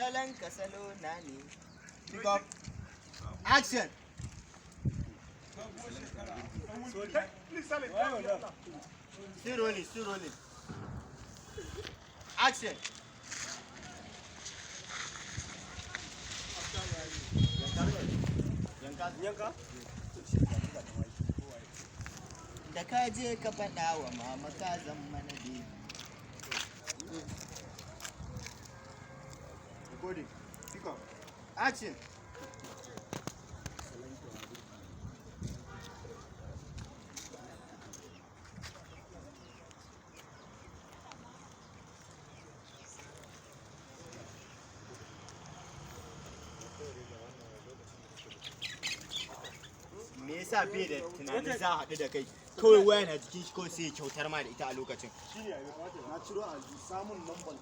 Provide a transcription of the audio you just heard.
salon ka salo na ne. Pick up. Action. Still rolling, still rolling. Action. Yanka? Da ka je ka faɗa wa mama ka zama na biyu. Recording. Pick up. Action. Me yasa bai da tunanin za a haɗu da kai kawai waya na jikin shi kawai sai ya kyautar ma da ita a lokacin. Shi ne na ciro a samun lambar